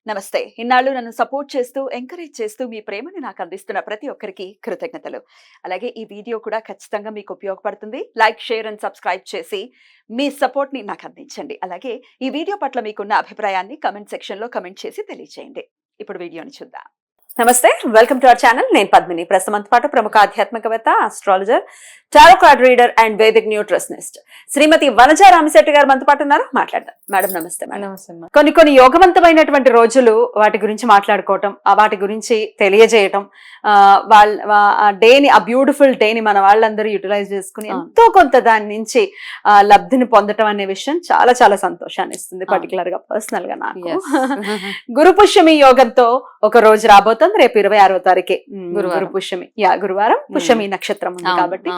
నమస్తే. ఇన్నాళ్ళు నన్ను సపోర్ట్ చేస్తూ, ఎంకరేజ్ చేస్తూ మీ ప్రేమని నాకు అందిస్తున్న ప్రతి ఒక్కరికి కృతజ్ఞతలు. అలాగే ఈ వీడియో కూడా ఖచ్చితంగా మీకు ఉపయోగపడుతుంది. లైక్, షేర్ అండ్ సబ్స్క్రైబ్ చేసి మీ సపోర్ట్‌ని నాకు అందించండి. అలాగే ఈ వీడియో పట్ల మీకున్న అభిప్రాయాన్ని కామెంట్ సెక్షన్‌లో కామెంట్ చేసి తెలియజేయండి. ఇప్పుడు వీడియోని చూద్దాం. నమస్తే, వెల్కమ్ టు అవర్ ఛానల్. నేను పద్మిని. ప్రస్తుతం పాటు ప్రముఖ ఆధ్యాత్మికవేత్త, astrologer, tarot card reader and Vedic nutritionist Shrimati Vanaja Ramashetti గారు మనతో పాటు ఉన్నారు. మాట్లాడదాం. మేడం నమస్తే. నమస్తే. కొన్ని యోగవంతమైనటువంటి రోజులు వాటి గురించి మాట్లాడుకోవటం, వాటి గురించి తెలియజేయటం, వాళ్ళ డేని, ఆ బ్యూటిఫుల్ డేని మన వాళ్ళందరూ యూటిలైజ్ చేసుకుని ఎంతో కొంత దాని నుంచి లబ్ధిని పొందటం అనే విషయం చాలా చాలా సంతోషాన్ని ఇస్తుంది. పర్టికులర్ గా పర్సనల్ గా నాకు గురు పుష్యమి యోగంతో ఒక రోజు రాబోతుంది. రేపు 26వ తారీఖే గురు పుష్యమి. గురువారం పుష్యమి నక్షత్రం ఉంది కాబట్టి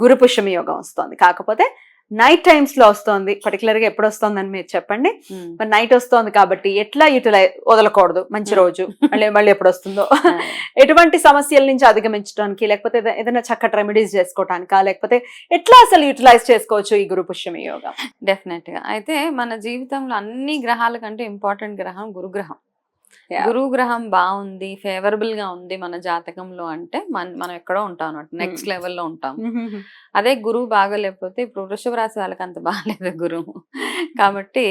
గురు పుష్యమి యోగం వస్తుంది. కాకపోతే నైట్ టైమ్స్ లో వస్తుంది. పర్టికులర్ గా ఎప్పుడు వస్తుందని మీరు చెప్పండి. మరి నైట్ వస్తుంది కాబట్టి ఎట్లా వదలకూడదు, మంచి రోజు మళ్ళీ ఎప్పుడు వస్తుందో, ఎటువంటి సమస్యల నుంచి అధిగమించడానికి, లేకపోతే ఏదైనా చక్కటి రెమెడీస్ చేసుకోవటానికా, లేకపోతే ఎట్లా అసలు యూటిలైజ్ చేసుకోవచ్చు ఈ గురు పుష్యమి యోగం? డెఫినెట్ గా. అయితే మన జీవితంలో అన్ని గ్రహాల కంటే ఇంపార్టెంట్ గ్రహం గురుగ్రహం. గురువు గ్రహం బాగుంది, ఫేవరబుల్ గా ఉంది మన జాతకంలో అంటే మనం ఎక్కడో ఉంటాం అన్నమాట, నెక్స్ట్ లెవెల్లో ఉంటాం. అదే గురువు బాగోలేకపోతే, ఇప్పుడు వృషభ రాశి వాళ్ళకి అంత బాగాలేదు గురువు, కాబట్టి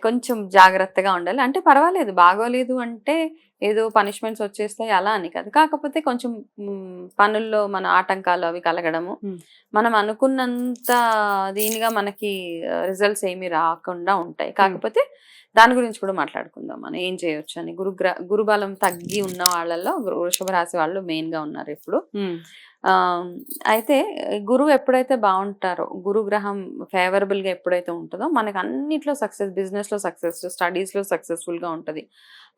కొంచెం జాగ్రత్తగా ఉండాలి. అంటే పర్వాలేదు, బాగోలేదు అంటే ఏదో పనిష్మెంట్స్ వచ్చేస్తాయి అలా అని కాదు. కాకపోతే కొంచెం పనుల్లో మన ఆటంకాలు అవి కలగడము, మనం అనుకున్నంత దీనిగా మనకి రిజల్ట్స్ ఏమి రాకుండా ఉంటాయి. కాకపోతే దాని గురించి కూడా మాట్లాడుకుందాం, మనం ఏం చేయొచ్చు అని. గురుబలం తగ్గి ఉన్న వాళ్ళలో వృషభ రాశి వాళ్ళు మెయిన్ గా ఉన్నారు ఇప్పుడు. అయితే గురువు ఎప్పుడైతే బాగుంటారో, గురు గ్రహం ఫేవరబుల్ గా ఎప్పుడైతే ఉంటుందో మనకి అన్నిట్లో సక్సెస్, బిజినెస్ లో సక్సెస్, స్టడీస్ లో సక్సెస్ఫుల్ గా ఉంటది,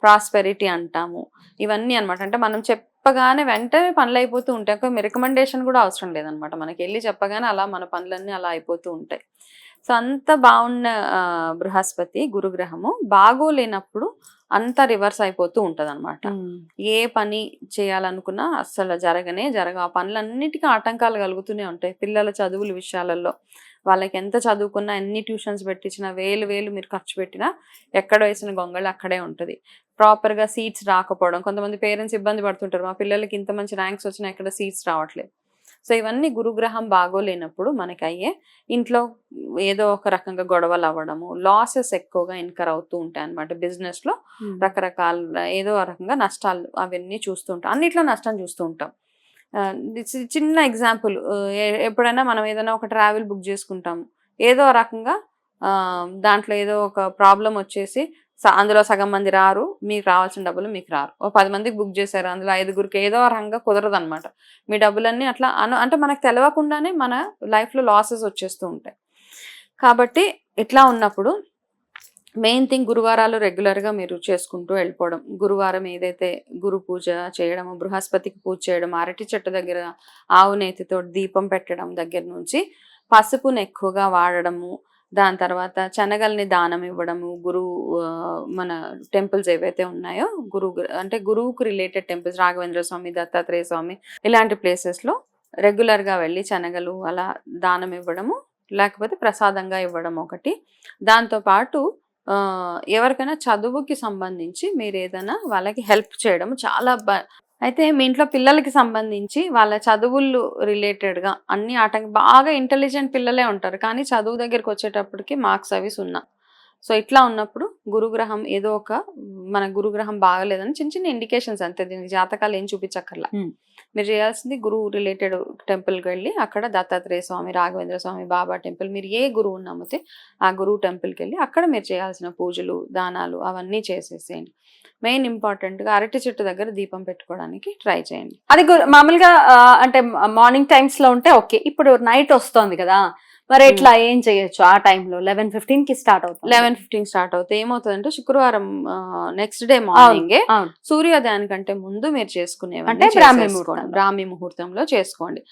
ప్రాస్పెరిటీ అంటాము, ఇవన్నీ అనమాట. అంటే మనం చెప్పగానే వెంటనే పనులు అయిపోతూ ఉంటాయి. ఒక రికమెండేషన్ కూడా అవసరం లేదనమాట, మనకి వెళ్ళి చెప్పగానే అలా మన పనులన్నీ అలా అయిపోతూ ఉంటాయి. సో అంత బాగున్న బృహస్పతి గురుగ్రహము బాగోలేనప్పుడు అంతా రివర్స్ అయిపోతూ ఉంటది అనమాట. ఏ పని చేయాలనుకున్నా అస్సలు జరగ ఆ పనులన్నిటికీ ఆటంకాలు కలుగుతూనే ఉంటాయి. పిల్లల చదువుల విషయాలలో వాళ్ళకి ఎంత చదువుకున్నా, ఎన్ని ట్యూషన్స్ పెట్టించినా, వేలు మీరు ఖర్చు పెట్టినా ఎక్కడ వేసిన గొంగళి అక్కడే ఉంటుంది. ప్రాపర్గా సీట్స్ రాకపోవడం, కొంతమంది పేరెంట్స్ ఇబ్బంది పడుతుంటారు, మా పిల్లలకి ఇంత మంచి ర్యాంక్స్ వచ్చినా ఎక్కడ సీట్స్ రావట్లేదు. సో ఇవన్నీ గురుగ్రహం బాగోలేనప్పుడు మనకి అయ్యే, ఇంట్లో ఏదో ఒక రకంగా గొడవలు అవ్వడము, లాసెస్ ఎక్కువగా ఇన్కర్ అవుతూ ఉంటాయి అనమాట. బిజినెస్ లో రకరకాల ఏదో రకంగా నష్టాలు అవన్నీ చూస్తూ ఉంటాం, అన్నిట్లో నష్టం చూస్తూ ఉంటాం. చిన్న ఎగ్జాంపుల్, ఎప్పుడైనా మనం ఏదైనా ఒక ట్రావెల్ బుక్ చేసుకుంటాము, ఏదో రకంగా దాంట్లో ఏదో ఒక ప్రాబ్లం వచ్చేసి అందులో సగం మంది రారు, మీకు రావాల్సిన డబ్బులు మీకు రారు. ఓ 10 మందికి బుక్ చేశారు, అందులో 5గురికి ఏదో రకంగా కుదరదు అనమాట. మీ డబ్బులన్నీ అట్లా అంటే మనకు తెలియకుండానే మన లైఫ్లో లాసెస్ వచ్చేస్తూ ఉంటాయి. కాబట్టి ఇట్లా ఉన్నప్పుడు మెయిన్ థింగ్, గురువారాలు రెగ్యులర్గా మీరు చేసుకుంటూ వెళ్ళిపోవడం. గురువారం ఏదైతే గురు పూజ చేయడము, బృహస్పతికి పూజ చేయడం, అరటి చెట్టు దగ్గర ఆవు నేతితో దీపం పెట్టడం దగ్గర నుంచి, పసుపును ఎక్కువగా వాడడము, దాని తర్వాత శనగల్ని దానం ఇవ్వడము, మన టెంపుల్స్ ఏవైతే ఉన్నాయో అంటే గురువుకు రిలేటెడ్ టెంపుల్స్, రాఘవేంద్ర స్వామి, దత్తాత్రేయ స్వామి, ఇలాంటి ప్లేసెస్లో రెగ్యులర్గా వెళ్ళి శనగలు అలా దానం ఇవ్వడము, లేకపోతే ప్రసాదంగా ఇవ్వడం ఒకటి. దాంతోపాటు ఎవరికైనా చదువుకి సంబంధించి మీరు ఏదైనా వాళ్ళకి హెల్ప్ చేయడం చాలా అయితే మీ ఇంట్లో పిల్లలకి సంబంధించి వాళ్ళ చదువులు రిలేటెడ్గా అన్ని బాగా ఇంటెలిజెంట్ పిల్లలే ఉంటారు, కానీ చదువు దగ్గరికి వచ్చేటప్పటికి మార్క్స్ అవి 0. సో ఇట్లా ఉన్నప్పుడు గురుగ్రహం ఏదో ఒక, మన గురుగ్రహం బాగలేదని చిన్న చిన్న ఇండికేషన్స్ అంతే, దీనికి జాతకాలు ఏం చూపించక్కర్లా. మీరు చేయాల్సింది గురువు రిలేటెడ్ టెంపుల్కి వెళ్ళి అక్కడ దత్తాత్రేయ స్వామి, రాఘవేంద్ర స్వామి, బాబా టెంపుల్, మీరు ఏ గురువు నమ్మితే ఆ గురువు టెంపుల్కి వెళ్ళి అక్కడ మీరు చేయాల్సిన పూజలు, దానాలు అవన్నీ చేసేసేయండి. మెయిన్ ఇంపార్టెంట్గా అరటి చెట్టు దగ్గర దీపం పెట్టుకోవడానికి ట్రై చేయండి. అది మామూలుగా అంటే మార్నింగ్ టైమ్స్ లో ఉంటే ఓకే. ఇప్పుడు నైట్ వస్తుంది కదా, మరి ఎట్లా ఏం చేయొచ్చు? ఆ టైంలో 11:15కి స్టార్ట్ అవుతుంది. 11:15 స్టార్ట్ అవుతుంది. ఏమవుతుందంటే శుక్రవారం నెక్స్ట్ డే మార్నింగే సూర్యోదయానికంటే ముందు మీరు చేసుకునేవంటే బ్రాహ్మీ ముహూర్తంలో చేసుకోండి.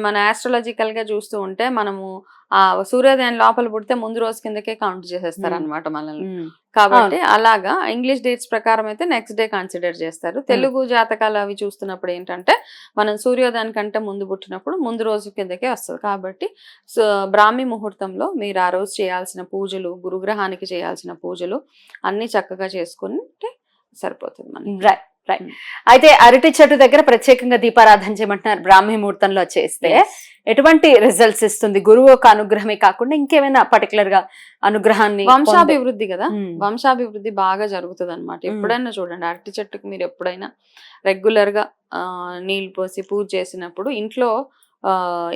మన ఆస్ట్రాలజికల్ గా చూస్తూ ఉంటే మనము ఆ సూర్యోదయం లోపల పుడితే ముందు రోజు కిందకే కౌంట్ చేసేస్తారు అనమాట మనల్ని. ఉమ్. కాబట్టి అలాగా ఇంగ్లీష్ డేట్స్ ప్రకారం అయితే నెక్స్ట్ డే కన్సిడర్ చేస్తారు. తెలుగు జాతకాలు అవి చూస్తున్నప్పుడు ఏంటంటే మనం సూర్యోదయానికంటే ముందు పుట్టినప్పుడు ముందు రోజు కిందకే వస్తుంది. కాబట్టి బ్రాహ్మీ ముహూర్తంలో మీరు ఆ రోజు చేయాల్సిన పూజలు, గురుగ్రహానికి చేయాల్సిన పూజలు అన్ని చక్కగా చేసుకుంటే సరిపోతుంది మనకి. Right right. అయితే అరటి చెట్టు దగ్గర ప్రత్యేకంగా దీపారాధన చేయమంటున్నారు. బ్రాహ్మీ ముహూర్తంలో చేస్తే ఎటువంటి రిజల్ట్స్ ఇస్తుంది? గురువు ఒక అనుగ్రహమే కాకుండా ఇంకేమైనా పర్టికులర్ గా అనుగ్రహాన్ని? వంశాభివృద్ధి కదా, వంశాభివృద్ధి బాగా జరుగుతుంది అనమాట. ఎప్పుడైనా చూడండి, అరటి చెట్టుకు మీరు ఎప్పుడైనా రెగ్యులర్ గా నీళ్లు పోసి పూజ చేసినప్పుడు ఇంట్లో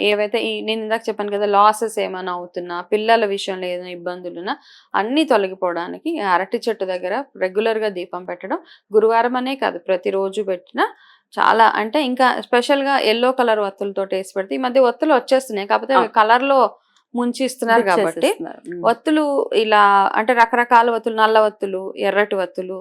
ఏవైతే నేను ఇందాక చెప్పాను కదా, లాసెస్ ఏమైనా అవుతున్నా, పిల్లల విషయంలో ఏదైనా ఇబ్బందులున్నా అన్ని తొలగిపోవడానికి అరటి చెట్టు దగ్గర రెగ్యులర్ గా దీపం పెట్టడం, గురువారం అనే కాదు ప్రతిరోజు పెట్టినా చాలా, అంటే ఇంకా స్పెషల్ గా ఎల్లో కలర్ ఒత్తులతో వేసి పెడితే, ఈ మధ్య ఒత్తులు వచ్చేస్తున్నాయి కాకపోతే కలర్ లో ముంచి ఇస్తున్నారు కాబట్టి ఒత్తులు ఇలా అంటే రకరకాల ఒత్తులు, నల్ల ఒత్తులు, ఎర్రటి ఒత్తులు,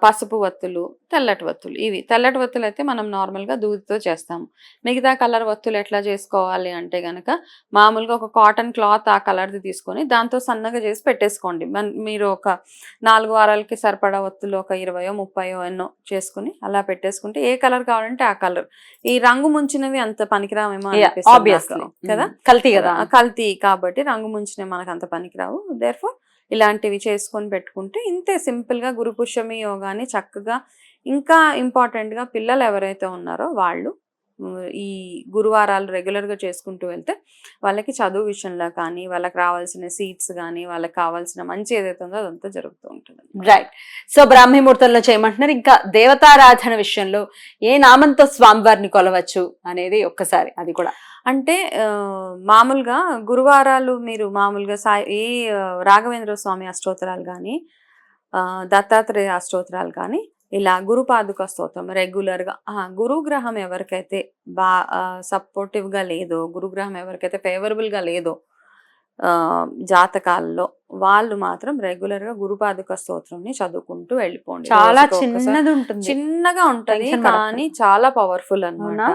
పసుపు ఒత్తులు, తెల్లటి ఒత్తులు. ఇవి తెల్లటి ఒత్తులు అయితే మనం నార్మల్గా దూదితో చేస్తాము. మిగతా కలర్ ఒత్తులు ఎట్లా చేసుకోవాలి అంటే గనక మామూలుగా ఒక కాటన్ క్లాత్ ఆ కలర్ది తీసుకొని దాంతో సన్నగా చేసి పెట్టేసుకోండి. మీరు ఒక 4 వారాలకి సరిపడా ఒత్తులు ఒక 20 30 ఎన్నో చేసుకుని అలా పెట్టేసుకుంటే ఏ కలర్ కావాలంటే ఆ కలర్. ఈ రంగు ముంచినవి అంత పనికిరామేమో అనిపిస్తుంది కదా, కల్తీ కదా, కల్తీ కాబట్టి రంగు ముంచినవి మనకు అంత పనికిరావు. దేర్ఫోర్ ఇలాంటివి చేసుకొని పెట్టుకుంటే ఇంతే సింపుల్ గా గురు పుష్యమి యోగాని చక్కగా. ఇంకా ఇంపార్టెంట్ గా పిల్లలు ఎవరైతే ఉన్నారో వాళ్ళు ఈ గురువారాలు రెగ్యులర్ గా చేసుకుంటూ వెళ్తే వాళ్ళకి చదువు విషయంలో కానీ, వాళ్ళకి రావాల్సిన సీట్స్ కానీ, వాళ్ళకి కావాల్సిన మంచి ఏదైతే ఉందో అదంతా జరుగుతూ ఉంటుంది. రైట్. సో బ్రాహ్మీ ముహూర్తంలో చేయమంటున్నారు. ఇంకా దేవతారాధన విషయంలో ఏ నామంతో స్వామివారిని కొలవచ్చు అనేది ఒక్కసారి అది కూడా అంటే మామూలుగా గురువారాలు మీరు మామూలుగా ఈ రాఘవేంద్ర స్వామి అష్టోత్తరాలు కానీ, దత్తాత్రేయ అష్టోత్తరాలు కానీ, ఇలా గురుపాదుక స్తోత్రం రెగ్యులర్గా గురుగ్రహం ఎవరికైతే సపోర్టివ్గా లేదో, గురుగ్రహం ఎవరికైతే ఫేవరబుల్గా లేదో జాతకాల్లో వాళ్ళు మాత్రం రెగ్యులర్ గా గురుపాదుక స్తోత్రంని చదువుకుంటూ వెళ్ళిపోండి. చాలా చిన్నది ఉంటుంది, చిన్నగా ఉంటది కానీ చాలా పవర్ఫుల్ అన్నమాట.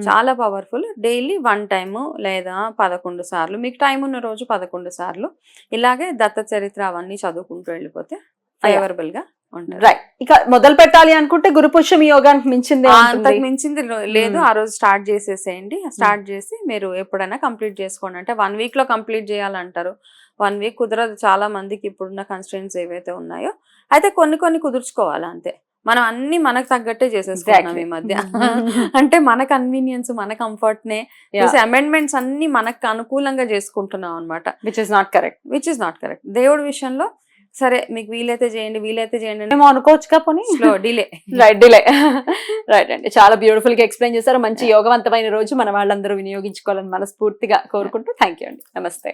చాలా పవర్ఫుల్. డైలీ 1 టైమ్ లేదా 11 సార్లు, మీకు టైం ఉన్న రోజు 11 సార్లు ఇలాగే దత్త చరిత్ర అవన్నీ చదువుకుంటూ వెళ్ళిపోతే ఫేవరబుల్ గా ఉంటుంది. రైట్. ఇక మొదలు పెట్టాలి అనుకుంటే గురు పుష్యమి యోగానికి మించింది అంతకు మించింది లేదు. ఆ రోజు స్టార్ట్ చేసేసేయండి. స్టార్ట్ చేసి మీరు ఎప్పుడైనా కంప్లీట్ చేసుకోండి. అంటే 1 వీక్ లో కంప్లీట్ చేయాలంటారు. 1 వీక్ కుదరదు చాలా మందికి ఇప్పుడున్న కన్స్ట్రెంట్స్ ఏవైతే ఉన్నాయో. అయితే కొన్ని కుదుర్చుకోవాలి అంతే. మనం అన్ని మనకు తగ్గట్టే చేసేసుకుంటున్నాం ఈ మధ్య. అంటే మన కన్వీనియన్స్, మన కంఫర్ట్ నే అమెండ్మెంట్స్ అన్ని మనకు అనుకూలంగా చేసుకుంటున్నాం అనమాట. Which is not correct. దేవుడి విషయంలో సరే మీకు వీలైతే చేయండి మేము అనుకోవచ్చుగా, పోనీ డిలే రైట్ అండి. చాలా బ్యూటిఫుల్ గా ఎక్స్ప్లెయిన్ చేశారు. మంచి యోగవంతమైన రోజు మన వాళ్ళందరూ వినియోగించుకోవాలని మనస్ఫూర్తిగా కోరుకుంటూ థ్యాంక్ యూ అండి. నమస్తే.